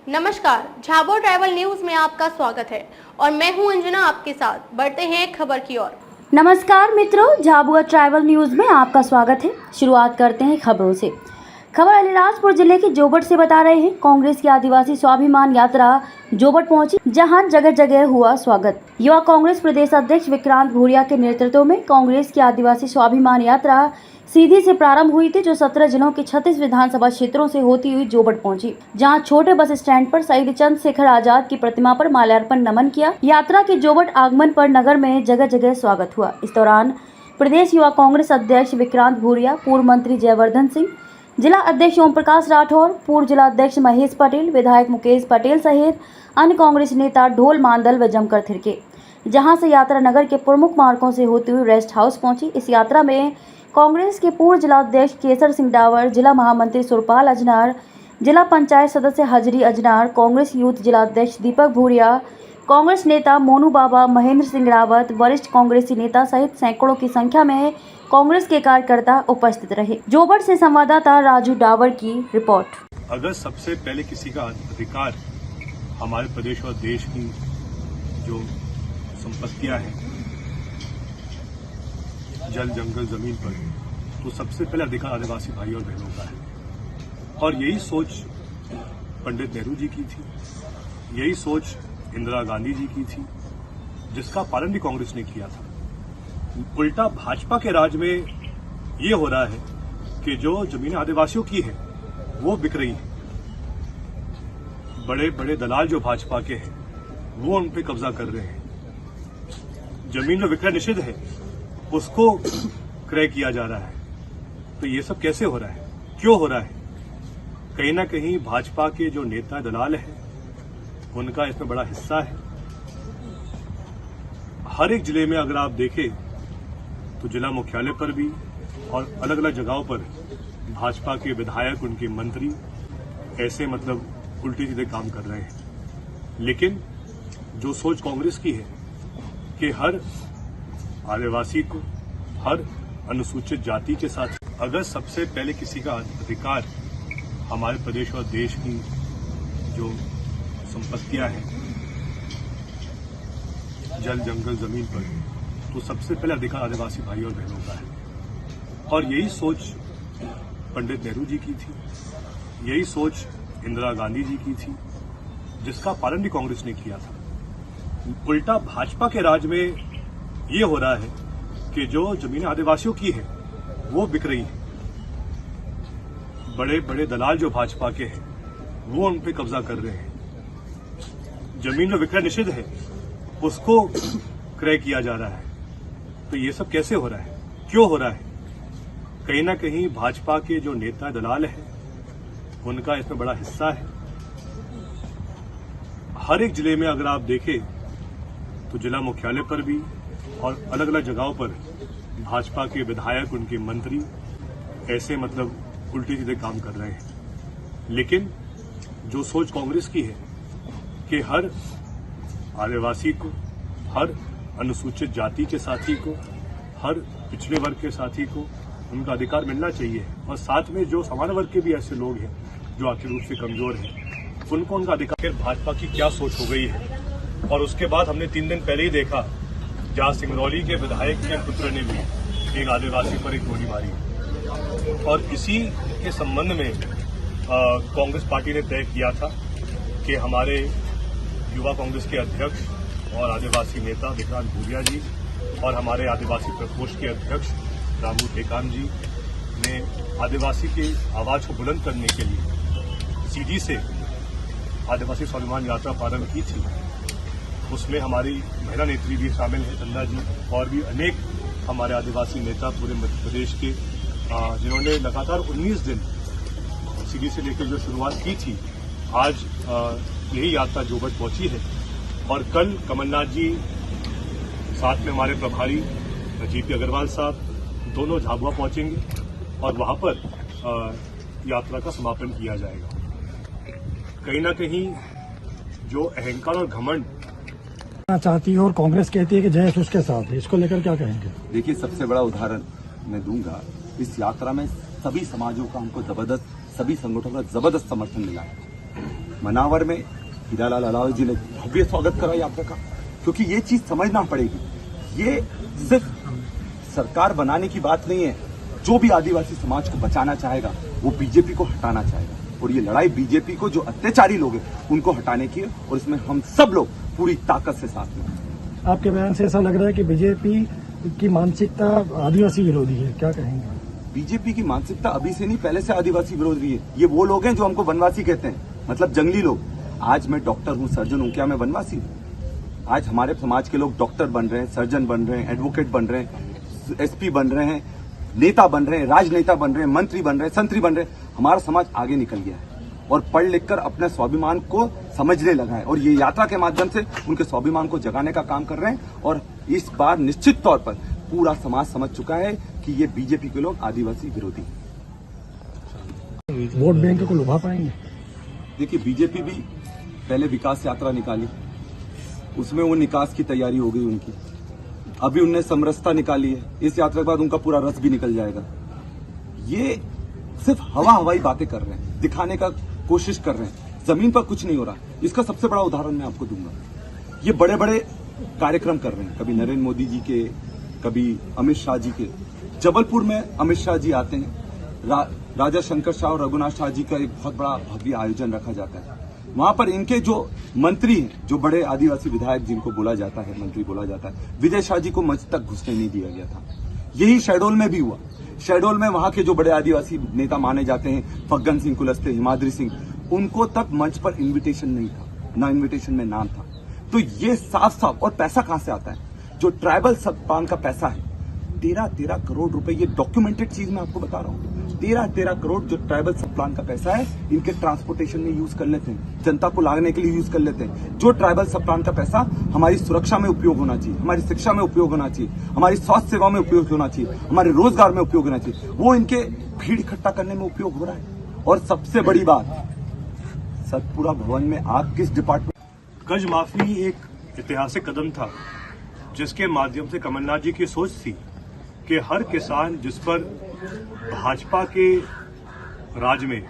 नमस्कार, Jhabua travel news में आपका स्वागत है और मैं हूं अंजना आपके साथ। बढ़ते हैं खबर की ओर। नमस्कार मित्रों, झाबुआ ट्रैवल न्यूज में आपका स्वागत है। शुरुआत करते हैं खबरों से। खबर अलीराजपुर जिले के जोबट से बता रहे हैं। कांग्रेस की आदिवासी स्वाभिमान यात्रा जोबट पहुंची, जहां जगह जगह हुआ स्वागत। युवा कांग्रेस प्रदेश अध्यक्ष विक्रांत भूरिया के नेतृत्व में कांग्रेस की आदिवासी स्वाभिमान यात्रा सीधी से प्रारंभ हुई थी, जो 17 जिलों के 36 विधानसभा क्षेत्रों से होती हुई जोबट पहुंची, जहां छोटे बस स्टैंड पर शहीद चंद्रशेखर आजाद की प्रतिमा पर माल्यार्पण नमन किया। यात्रा के जोबट आगमन पर नगर में जगह जगह स्वागत हुआ। इस दौरान प्रदेश युवा कांग्रेस अध्यक्ष विक्रांत भूरिया, पूर्व मंत्री जयवर्धन सिंह, जिला अध्यक्ष ओम प्रकाश राठौर, पूर्व जिला अध्यक्ष महेश पटेल, विधायक मुकेश पटेल सहित अन्य कांग्रेस नेता ढोल मांदल व जमकर थिरके, जहां से यात्रा नगर के प्रमुख मार्गों से होती हुई रेस्ट हाउस पहुंची। इस यात्रा में कांग्रेस के पूर्व जिला अध्यक्ष केसर सिंह डावर, जिला महामंत्री सुरपाल अजनार, जिला पंचायत सदस्य हजरी अजनार, कांग्रेस यूथ जिला अध्यक्ष दीपक भूरिया, कांग्रेस नेता मोनू बाबा, महेंद्र सिंह रावत, वरिष्ठ कांग्रेसी नेता सहित सैकड़ों की संख्या में कांग्रेस के कार्यकर्ता उपस्थित रहे। जोबट से संवाददाता राजू डावर की रिपोर्ट। अगर सबसे पहले किसी का अधिकार हमारे प्रदेश और देश की जो संपत्तियां हैं, जल जंगल जमीन पर, तो सबसे पहले अधिकार आदिवासी भाई और बहनों का है। और यही सोच पंडित नेहरू जी की थी, यही सोच इंदिरा गांधी जी की थी, जिसका पालन भी कांग्रेस ने किया था। उल्टा भाजपा के राज में ये हो रहा है कि जो जमीनें आदिवासियों की है वो बिक रही है। बड़े बड़े दलाल जो भाजपा के हैं वो उन पे कब्जा कर रहे हैं। जमीन में विक्रय निषेध है, उसको क्रय किया जा रहा है। तो ये सब कैसे हो रहा है, क्यों हो रहा है? कहीं ना कहीं भाजपा के जो नेता दलाल हैं उनका इसमें बड़ा हिस्सा है। हर एक जिले में अगर आप देखें तो जिला मुख्यालय पर भी और अलग अलग जगहों पर भाजपा के विधायक, उनके मंत्री ऐसे उल्टे सीधे काम कर रहे हैं। लेकिन जो सोच कांग्रेस की है कि हर आदिवासी को, हर अनुसूचित जाति के साथ, अगर सबसे पहले किसी का अधिकार हमारे प्रदेश और देश की जो संपत्तियां हैं, जल जंगल जमीन पर, तो सबसे पहले अधिकार आदिवासी भाई और बहनों का है। और यही सोच पंडित नेहरू जी की थी, यही सोच इंदिरा गांधी जी की थी, जिसका पालन भी कांग्रेस ने किया था। उल्टा भाजपा के राज में ये हो रहा है कि जो जमीनें आदिवासियों की है वो बिक रही है। बड़े बड़े दलाल जो भाजपा के हैं वो उन पे कब्जा कर रहे हैं। जमीन में विक्रय निषेध है, उसको क्रय किया जा रहा है। तो ये सब कैसे हो रहा है, क्यों हो रहा है? कहीं ना कहीं भाजपा के जो नेता दलाल हैं उनका इसमें बड़ा हिस्सा है। हर एक जिले में अगर आप देखें तो जिला मुख्यालय पर भी और अलग अलग जगहों पर भाजपा के विधायक, उनके मंत्री ऐसे उल्टे सीधे काम कर रहे हैं। लेकिन जो सोच कांग्रेस की है कि हर आदिवासी को, हर अनुसूचित जाति के साथी को, हर पिछड़े वर्ग के साथी को उनका अधिकार मिलना चाहिए। और साथ में जो सामान्य वर्ग के भी ऐसे लोग हैं जो आर्थिक रूप से कमजोर हैं, उनको उनका अधिकार। भाजपा की क्या सोच हो गई है। और उसके बाद हमने 3 दिन पहले ही देखा जहां सिंगरौली के विधायक के पुत्र ने भी एक आदिवासी पर एक गोली मारी। और इसी के संबंध में कांग्रेस पार्टी ने तय किया था कि हमारे युवा कांग्रेस के अध्यक्ष और आदिवासी नेता विक्रांत भूरिया जी और हमारे आदिवासी प्रकोष्ठ के अध्यक्ष रामू टेकाम जी ने आदिवासी की आवाज को बुलंद करने के लिए सीधी से आदिवासी स्वाभिमान यात्रा प्रारंभ की थी। उसमें हमारी महिला नेत्री भी शामिल है, चंदा जी, और भी अनेक हमारे आदिवासी नेता पूरे मध्य प्रदेश के, जिन्होंने लगातार 19 दिन सीधी से लेकर जो शुरुआत की थी। आज यही यात्रा जोबट पहुंची है और कल कमलनाथ जी, साथ में हमारे प्रभारी जीपी अग्रवाल साहब, दोनों झाबुआ पहुंचेंगे और वहां पर यात्रा का समापन किया जाएगा। कहीं ना कहीं जो अहंकार और घमंड चाहती है और कांग्रेस कहती है कि जयेश उसके साथ है, इसको लेकर क्या कहेंगे? देखिए, सबसे बड़ा उदाहरण मैं दूंगा, इस यात्रा में सभी समाजों का हमको जबरदस्त, सभी संगठनों का जबरदस्त समर्थन मिला है। मनावर में हीरालाल अलावा जी ने भव्य स्वागत करा यात्रा का, क्योंकि ये चीज समझना पड़ेगी। ये सिर्फ सरकार बनाने की बात नहीं है। जो भी आदिवासी समाज को बचाना चाहेगा वो बीजेपी को हटाना चाहेगा, और ये लड़ाई बीजेपी को, जो अत्याचारी लोग हैं उनको हटाने की है, और इसमें हम सब लोग पूरी ताकत से साथ में हैं। आपके बयान से ऐसा लग रहा है कि बीजेपी की मानसिकता आदिवासी विरोधी है, क्या कहेंगे? बीजेपी की मानसिकता अभी से नहीं, पहले से आदिवासी विरोधी है। ये वो लोग हैं जो हमको वनवासी कहते हैं, मतलब जंगली लोग। आज मैं डॉक्टर हूँ, सर्जन हूँ, क्या मैं वनवासी हूँ? आज हमारे समाज के लोग डॉक्टर बन रहे हैं, सर्जन बन रहे हैं, एडवोकेट बन रहे हैं, एसपी बन रहे हैं, नेता बन रहे हैं, राजनेता बन रहे हैं, मंत्री बन रहे हैं, संतरी बन रहे हैं। हमारा समाज आगे निकल गया है और पढ़ लिख कर अपने स्वाभिमान को समझने लगा है, और ये यात्रा के माध्यम से उनके स्वाभिमान को जगाने का काम कर रहे हैं। और इस बार निश्चित तौर पर पूरा समाज समझ चुका है कि ये बीजेपी के लोग आदिवासी विरोधी हैं। वोट बैंक को लुभा पाएंगे? देखिए, बीजेपी भी पहले विकास यात्रा निकाली, उसमें वो निकास की तैयारी हो गई उनकी। अभी उनने समरसता निकाली है, इस यात्रा के बाद उनका पूरा रस भी निकल जाएगा। ये सिर्फ हवाई बातें कर रहे हैं, दिखाने का कोशिश कर रहे हैं, जमीन पर कुछ नहीं हो रहा। इसका सबसे बड़ा उदाहरण मैं आपको दूंगा। ये बड़े बड़े कार्यक्रम कर रहे हैं, कभी नरेंद्र मोदी जी के, कभी अमित शाह जी के। जबलपुर में अमित शाह जी आते हैं, राजा शंकर शाह और रघुनाथ शाह जी का एक बहुत बड़ा भव्य आयोजन रखा जाता है। वहां पर इनके जो मंत्री हैं, जो बड़े आदिवासी विधायक जिनको बोला जाता है, मंत्री बोला जाता है, विजय शाह जी को मंच तक घुसने नहीं दिया गया था। यही शहडोल में भी हुआ। शहडोल में वहां के जो बड़े आदिवासी नेता माने जाते हैं, फग्गन सिंह कुलस्ते, हिमाद्री सिंह, उनको तक मंच पर इन्विटेशन नहीं था, ना इन्विटेशन में नाम था। तो ये साफ साफ, और पैसा कहां से आता है? जो ट्राइबल सब का पैसा है, 13 करोड़ रुपए, ये डॉक्यूमेंटेड चीज मैं आपको बता रहा हूँ। 13 करोड़ जो ट्राइबल सब प्लान का पैसा है, इनके ट्रांसपोर्टेशन में यूज कर लेते हैं, जनता को लाने के लिए यूज कर लेते हैं। जो ट्राइबल सब प्लान का पैसा हमारी सुरक्षा में उपयोग होना चाहिए, हमारी शिक्षा में उपयोग होना चाहिए, हमारी स्वास्थ्य सेवा में उपयोग होना चाहिए, हमारे रोजगार में उपयोग होना चाहिए, वो इनके भीड़ इकट्ठा करने में उपयोग हो रहा है। और सबसे बड़ी बात, सतपुरा भवन में आप किस डिपार्टमेंट? कर्ज माफी एक ऐतिहासिक कदम था, जिसके माध्यम से कमलनाथ जी की सोच थी कि हर किसान जिस पर भाजपा के राज में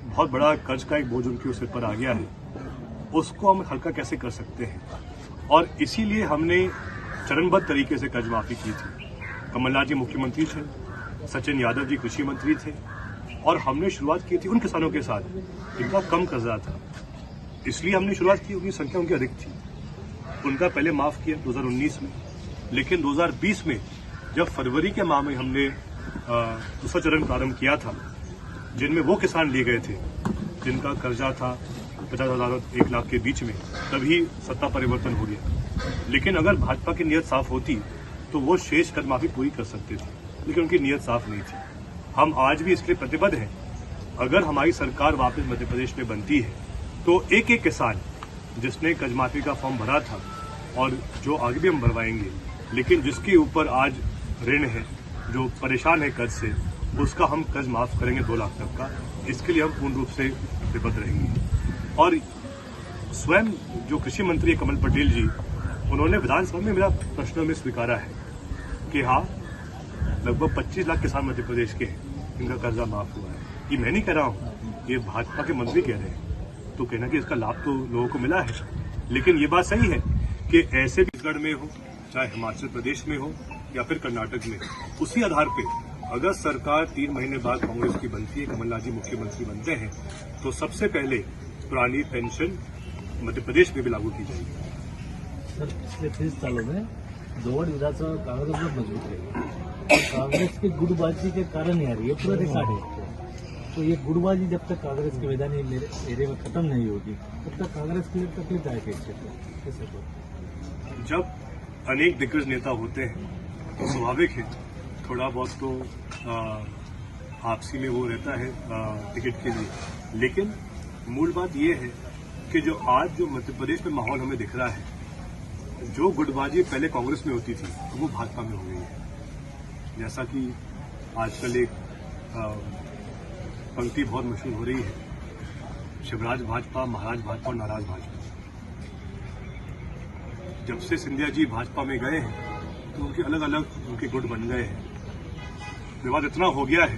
बहुत बड़ा कर्ज का एक बोझ उनके सिर पर आ गया है, उसको हम हल्का कैसे कर सकते हैं। और इसीलिए हमने चरणबद्ध तरीके से कर्ज माफी की थी। कमलनाथ जी मुख्यमंत्री थे, सचिन यादव जी कृषि मंत्री थे, और हमने शुरुआत की थी उन किसानों के साथ जिनका कम कर्जा था। इसलिए हमने शुरुआत की, उनकी संख्या उनकी अधिक थी। उनका पहले माफ किया 2019 में, लेकिन 2020 में जब फरवरी के माह में हमने दूसरा चरण प्रारंभ किया था, जिनमें वो किसान लिए गए थे जिनका कर्जा था 50,000 और 1 लाख के बीच में, तभी सत्ता परिवर्तन हो गया। लेकिन अगर भाजपा की नीयत साफ होती तो वो शेष कर्ज माफी पूरी कर सकते थे, लेकिन उनकी नीयत साफ नहीं थी। हम आज भी इसलिए प्रतिबद्ध हैं। अगर हमारी सरकार वापस मध्य प्रदेश में बनती है तो एक एक किसान जिसने कर्ज माफी का फॉर्म भरा था, और जो आगे भी हम भरवाएंगे, लेकिन जिसके ऊपर आज ऋण है, जो परेशान है कर्ज से, उसका हम कर्ज माफ करेंगे 2 लाख तक का। इसके लिए हम पूर्ण रूप से प्रतिबद्ध रहेंगे। और स्वयं जो कृषि मंत्री कमल पटेल जी, उन्होंने विधानसभा में मेरा प्रश्न में स्वीकारा है कि हाँ, लगभग 25 लाख किसान मध्य प्रदेश के हैं, इनका कर्जा माफ हुआ है। ये मैं नहीं कह रहा हूँ, ये भाजपा के मंत्री कह रहे हैं। तो कहना कि इसका लाभ तो लोगों को मिला है, लेकिन ये बात सही है कि ऐसे छत्तीसगढ़ में हो, चाहे हिमाचल प्रदेश में हो या फिर कर्नाटक में, उसी आधार पे अगर सरकार 3 महीने बाद कांग्रेस की बनती है, कमलनाथ जी मुख्यमंत्री बनते हैं, तो सबसे पहले पुरानी पेंशन मध्य प्रदेश में भी लागू की जाएगी। सर, पिछले 30 सालों में जोड़ विधानसभा कांग्रेस बहुत मजबूत रही। कांग्रेस की गुटबाजी के कारण ही आ रही है, पूरा रिकॉर्ड है। तो ये गुटबाजी जब तक कांग्रेस के मैदानी एरिया में खत्म नहीं होगी, तब तक कांग्रेस के लिए तकलीफ आएगी इस क्षेत्र में। जब अनेक दिग्गज नेता होते हैं तो स्वाभाविक है थोड़ा बहुत तो आपसी में वो रहता है टिकट के लिए, लेकिन मूल बात ये है कि जो आज जो मध्य प्रदेश में माहौल हमें दिख रहा है, जो गुटबाजी पहले कांग्रेस में होती थी वो भाजपा में हो गई है। जैसा कि आजकल एक पंक्ति बहुत मशहूर हो रही है, शिवराज भाजपा, महाराज भाजपा और नाराज भाजपा। जब से सिंधिया जी भाजपा में गए हैं तो उनके अलग अलग उनके गुट बन गए हैं। विवाद इतना हो गया है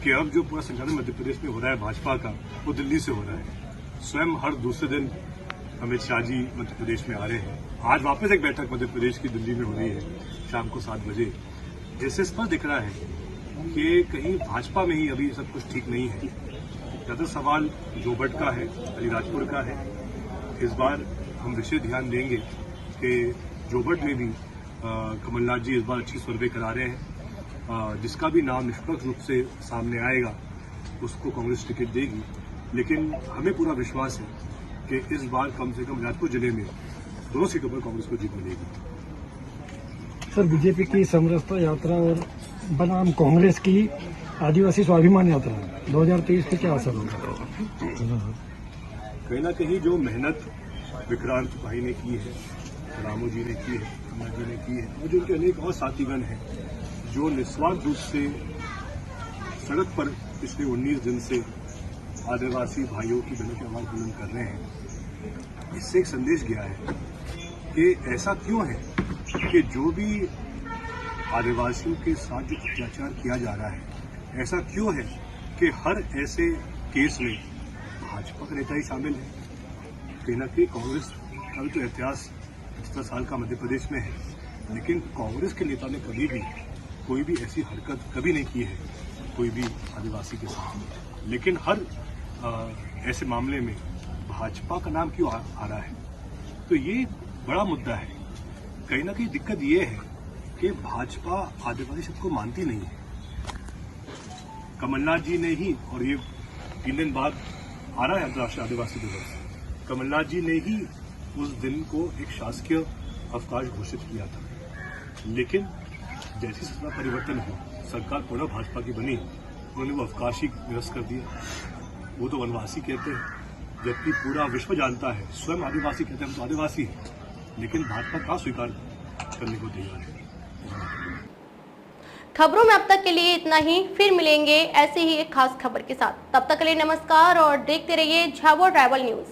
कि अब जो पूरा संचालन मध्य प्रदेश में हो रहा है भाजपा का, वो दिल्ली से हो रहा है। स्वयं हर दूसरे दिन अमित शाह जी मध्य प्रदेश में आ रहे हैं। आज वापस एक बैठक मध्य प्रदेश की दिल्ली में हो रही है शाम को 7 बजे। इससे स्पष्ट दिख रहा है कि कहीं भाजपा में ही अभी सब कुछ ठीक नहीं है। ज्यादा सवाल जोबट का है, अलीराजपुर का है। इस बार हम विशेष ध्यान देंगे कि जोबट में भी कमलनाथ जी इस बार अच्छी सर्वे करा रहे हैं। जिसका भी नाम निष्पक्ष रूप से सामने आएगा उसको कांग्रेस टिकट देगी, लेकिन हमें पूरा विश्वास है कि इस बार कम से कम अलीराजपुर जिले में दोनों सीटों पर कांग्रेस को जीत मिलेगी। सर, बीजेपी की समरसता यात्रा और बनाम कांग्रेस की आदिवासी स्वाभिमान यात्रा 2023 पे क्या असर होगा? कहीं ना कहीं जो मेहनत विक्रांत भाई ने की है, रामू जी ने की है, अन्ना जी ने की है, और जो उनके अनेक और साथीगण हैं जो निस्वार्थ रूप से सड़क पर पिछले 19 दिन से आदिवासी भाइयों की बहनों की आवाज बुलंद कर रहे हैं, इससे एक संदेश गया है कि ऐसा क्यों है कि जो भी आदिवासियों के साथ जो अत्याचार किया जा रहा है, ऐसा क्यों है कि हर ऐसे केस में भाजपा का नेता ही शामिल है। कहीं ना कहीं कांग्रेस का भी तो इतिहास 70 साल का मध्य प्रदेश में है, लेकिन कांग्रेस के नेता ने कभी भी कोई भी ऐसी हरकत कभी नहीं की है कोई भी आदिवासी के साथ। लेकिन हर ऐसे मामले में भाजपा का नाम क्यों आ रहा है? तो ये बड़ा मुद्दा है। कहीं ना कहीं दिक्कत ये है कि भाजपा आदिवासी शब्द को मानती नहीं है। कमलनाथ जी ने ही, और ये 3 दिन बाद आ रहा है अंतर्राष्ट्रीय आदिवासी दिवस, कमलनाथ जी ने ही उस दिन को एक शासकीय अवकाश घोषित किया था। लेकिन जैसी सत्ता परिवर्तन हुआ, सरकार पुनः भाजपा की बनी, उन्होंने वो अवकाश ही निरस्त कर दिया। वो तो वनवासी कहते हैं, जबकि पूरा विश्व जानता है, स्वयं आदिवासी कहते हैं हम तो आदिवासी हैं, लेकिन भाजपा का स्वीकार करने को तैयार है। खबरों में अब तक के लिए इतना ही। फिर मिलेंगे ऐसी ही एक खास खबर के साथ। तब तक के लिए नमस्कार और देखते रहिए झाबुआ ट्राइबल न्यूज।